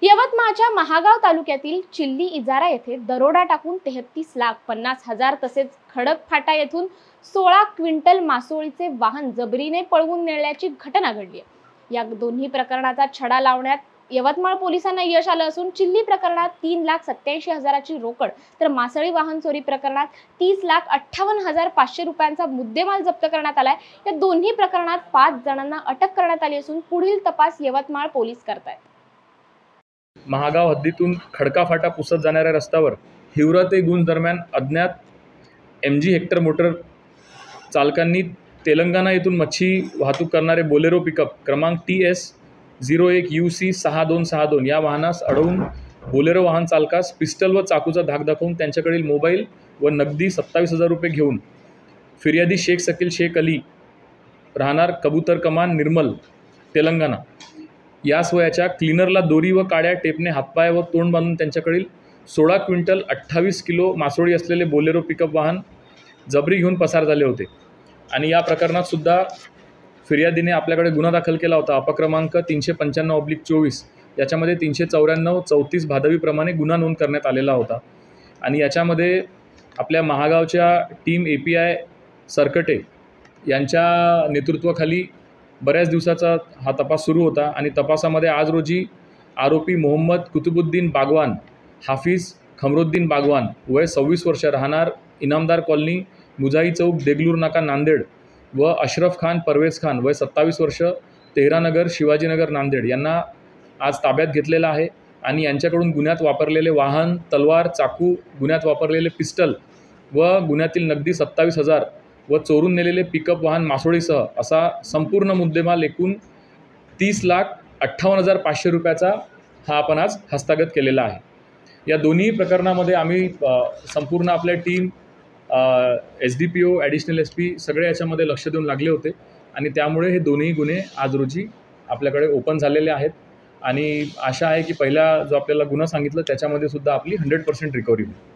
यवतमाळच्या महागाव तालुक्यातील चिल्ली इजारा येथे दरोडा टाकून 33,50,000 तसेच खडक फाटा येथून 16 क्विंटल मासोळीचे वाहन जबरीने पळवून नेल्याची घटना घडली आहे। या दोन्ही प्रकरणाचा छडा लावण्यात यवतमाळ पोलिसांना यश आलं असून चिल्ली प्रकरणात 3,87,000ची रोकड तर मासळी वाहन चोरी प्रकरणात 30,58,500 रुपयांचा मुद्देमाल जप्त करण्यात आलाय। या दोन्ही प्रकरणात 5 जणांना अटक करण्यात आली असून पुढील तपास यवतमाळ पोलीस करतायत। महागाव हद्दीतून खडका फाटा पुसत जाणाऱ्या रस्त्यावर हिवरा ते गुंज दरम्यान अज्ञात MG हेक्टर मोटर चालकांनी तेलंगणा येथून मच्छी वाहतूक करणारे बोलेरो पिकअप क्रमांक TS 01 UC 6262 या वाहनास अडवून बोलेरो वाहन चालकास पिस्टल व चाकूचा धाक दाखवून त्यांच्याकडील मोबाईल व नगदी 27,000 रुपये घेऊन फिर्यादी शेख शकील शेख अली राहणार कबूतर कमान निर्मल तेलंगणा यास वयाच्या क्लीनरला दोरी व काड्या टेपने हातपाय व तोंड बांधून त्यांच्याकडील 16 क्विंटल 28 किलो मासोळी असलेले बोलेरो पिकअप वाहन जबरी घेऊन पसार झाले होते। आणि या प्रकरणात सुद्धा फिर्यादीने आपल्याकडे गुन्हा दाखल केला होता। अपक्रमांक 395/24 याच्यामध्ये 394 34 भादवीप्रमाणे गुन्हा नोंद करण्यात आलेला होता। आणि याच्यामध्ये आपल्या महागावच्या टीम API सरकटे यांच्या नेतृत्वाखाली बऱ्याच दिवसाचा हा तपास सुरू होता। आणि तपासामध्ये आज रोजी आरोपी मोहम्मद कुतुबुद्दीन बागवान हाफिज खमरुद्दीन बागवान वय 26 वर्ष राहणार इनामदार कॉलनी मुजाई चौक देगलूर नाका नांदेड व अशरफ खान परवेज खान वय 27 वर्ष तेहरानगर शिवाजीनगर नांदेड यांना आज ताब्यात घेतलेला आहे। आणि यांच्याकडून गुन्ह्यात वापरलेले वाहन तलवार चाकू गुन्ह्यात वापरलेले पिस्टल व गुन्ह्यातील नगदी 27,000 व चोरून नेलेले पिकअप वाहन मासोळीसह असा संपूर्ण मुद्देमाल एकूण 30,58,500 रुपयाचा हा आपण आज हस्तगत केलेला आहे। या दोन्ही प्रकरणामध्ये आम्ही संपूर्ण आपल्या टीम SDPO ॲडिशनल SP सगळे याच्यामध्ये लक्ष देऊन लागले होते। आणि त्यामुळे हे दोन्ही गुन्हे आज रोजी आपल्याकडे ओपन झालेले आहेत। आणि आशा आहे की पहिला जो आपल्याला गुन्हा सांगितलं त्याच्यामध्ये सुद्धा आपली 100% रिकव्हरी होईल।